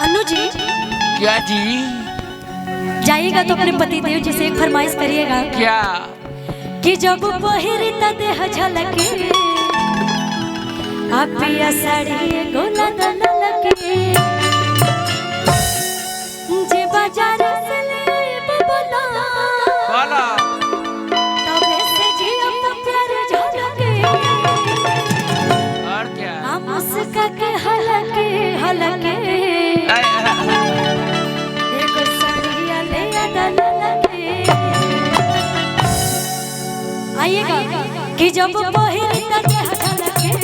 अन्नू जी। क्या जी? जाइएगा तो अपने पति देव जी से एक फरमाइश करिएगा। क्या? कि जब पहिरी त देह झलके अपिया साड़ी गोला दलके जे बाजार से ले आए बबला बोलो। तबे से जियो तो प्यार झलके और क्या? हम उसका के हलके हलके देखो साड़िया ले आ दलके। आइएगा कि जब पहिरी त देह झलके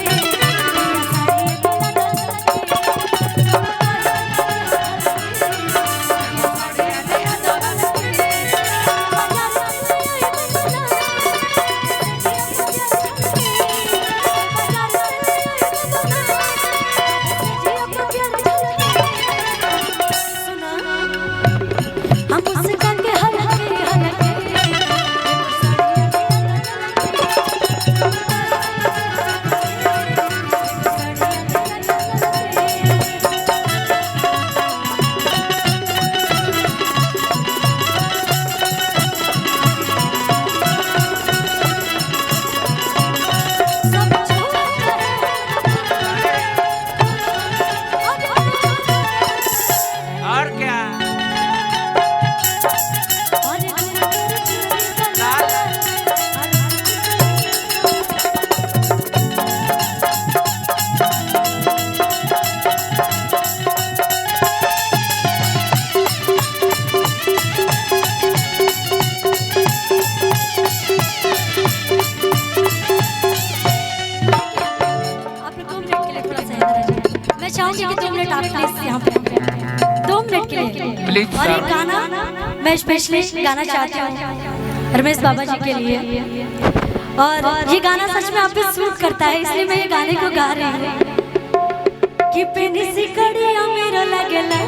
और एक गाना मैं स्पेशली गाना चाहती हूँ रमेश बाबा जी के लिए। और ये गाना सच में आप पे सूट करता है, इसलिए मैं ये गाने को गा रही हूँ कि पेनी सी कड़िया मेरा लगेला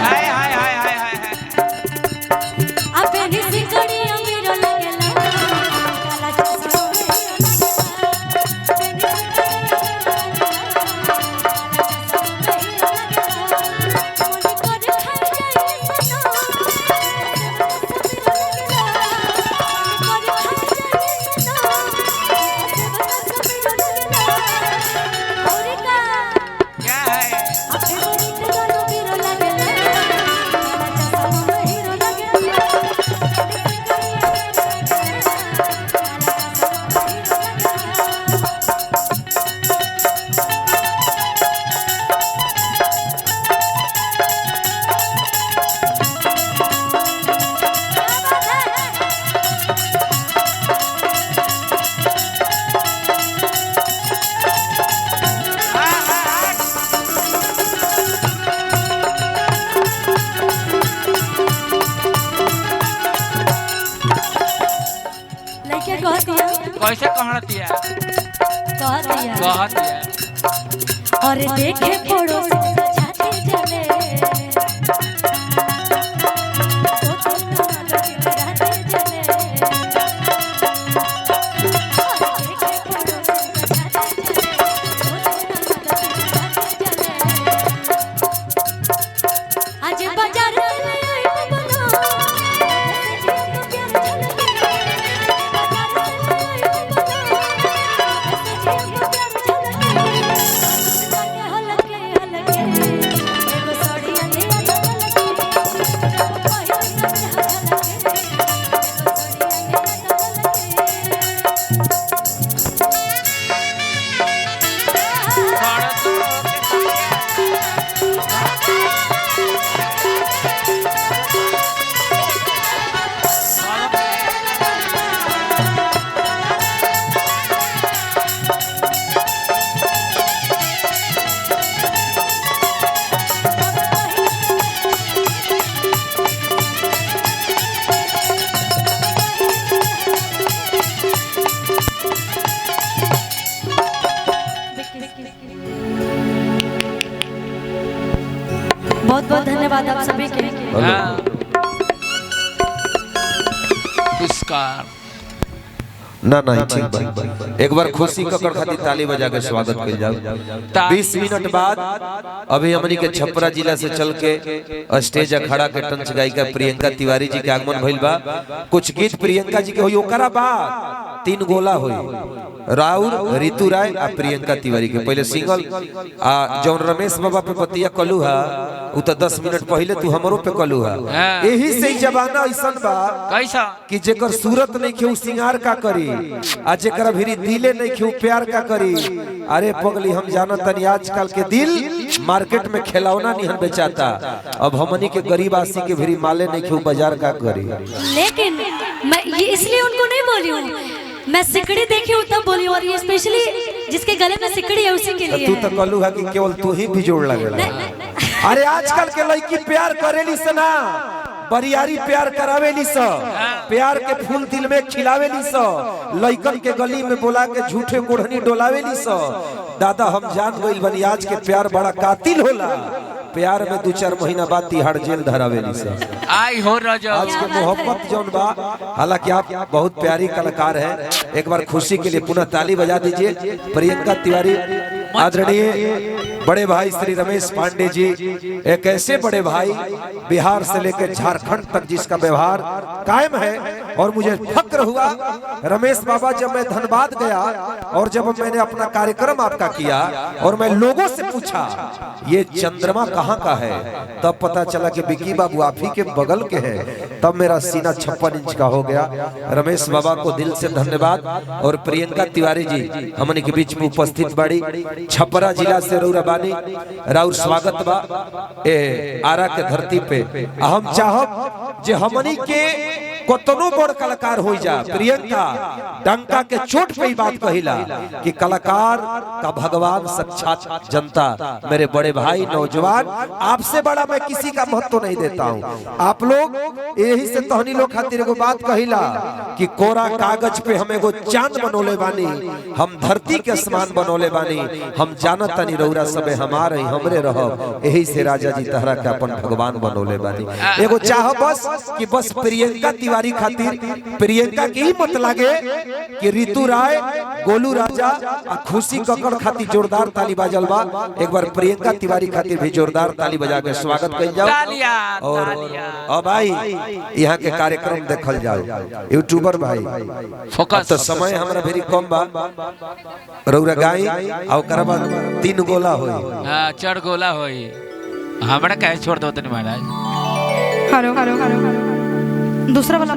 हाय हाय हाय हाय हाय आ पेनी सी कड़िया मेरा लगेला कैसे कहती है? कहती है और देखे पड़ोस छाती जले आज बाजार बहुत बहुत धन्यवाद आप सभी के। पुरस्कार ना नहीं ठीक बा। एक बार खुशी ककड़ खातिर ताली बजा के स्वागत कर जाओ। 20 मिनट बाद अभी हमनी के छपरा जिला से चल के स्टेज अखाड़ा के टंच गायिका प्रियंका तिवारी जी के आगमन भइल बा। कुछ गीत प्रियंका जी के होई, ओकरा बाद 3 गोला होई, राउर ऋतु राय आ प्रियंका तिवारी के। पहले सिंगल आ जौन रमेश बाबा पे पतिया कलू हा उ तो 10 मिनट पहले तू हमरो पे कलू हा। यही से जमाना ऐसन बा कैसा कि जेकर सूरत नहीं खेऊ सिंगार का करी, आ जेकर भिरी दिले नहीं खेऊ प्यार का करी। अरे पगली हम जानत तनी आजकल के दिल मार्केट में खिलौना नहीं बेचाता, अब हमनी के गरीब आसी के भिरी माले नहीं खेऊ बाजार का करी। लेकिन मैं ये इसलिए उनको नहीं बोली हूँ, मैं सिकड़ी देखी हूँ तब बोली, और ये स्पेशली जिसके गले में सिकड़ी है उसी के लिए। तू तो कलू है कि केवल तू ही बिजोड़ लगेला। अरे आजकल के लड़की प्यार करेली से ना बरियारी प्यार करावेली स, प्यार के फूल दिल में खिलावेली स, लइकन के गली में बोला के झूठे कोढ़नी डोलावेली स। दादा हम जान गइल बनी आज के प्यार बड़ा कातिल होला, प्यार में 2-4 महीना बाद तिहाड़ जेल धरावेली स। आई हो रजो आज के मोहब्बत जौन बा, हालांकि आप बहुत प्यारी कलाकार हैं, एक बार खुशी के लिए पुनः ताली बजा दीजिए। प्रियंका तिवारी आदरणीय बड़े भाई श्री रमेश पांडे जी, एक ऐसे बड़े भाई बिहार से लेकर झारखंड तक जिसका व्यवहार कायम है। और मुझे फक्र हुआ रमेश बाबा जब मैं धनबाद गया और जब मैंने अपना कार्यक्रम आपका किया और मैं लोगों से पूछा ये चंद्रमा कहाँ का है, तब पता चला कि बिकी बाबू आप ही के बगल के हैं। तब मेरा सीना 56 इंच का हो गया। रमेश बाबा को दिल से धन्यवाद। और प्रियंका तिवारी जी हमने के बीच में उपस्थित बड़ी, छपरा जिला से रौराबानी राउर स्वागत बा ए आरा के धरती पे। हम चाहब जे हमनी के कोतनो बड़ कलाकार हो जा, प्रियंका डंका के चोट पे ही बात कहिला कि कलाकार का भगवान साक्षात जनता। मेरे बड़े भाई नौजवान, आपसे बड़ा मैं किसी का महत्व नहीं देता हूँ। आप लोग यही से तहनी लोग खातिर एगो बात कहिला कि कोरा कागज पे हम एगो चांद बनोले बानी, हम धरती के समान बनोले बानी, हम जानत तनी रौरा सबे हमारे ही हमरे रहो। यही से राजा जी तहरा के अपन भगवान बनोले बानी। एगो चाह बस कि बस प्रियंका तिवारी खातिर प्रियंका की ही मत लागे कि ऋतु राय, गोलू राजा आ खुशी ककड़ खातिर जोरदार ताली बाजल बा। एक बार प्रियंका तिवारी खातिर भी जोरदार ताली बजा के स्वागत कइल जाओ। और अब भाई यहाँ के कार्यक्रम देखल जाओ। यूट्यूबर भाई फोकस तो समय हमरा भेरी कम बा, रौरा गाई आ ओकरा बाद 3 गोला होई। हां 4 गोला होई, हमरा कहे छोड़ दो तनी महाराज। हेलो हेलो हेलो दूसरा वाला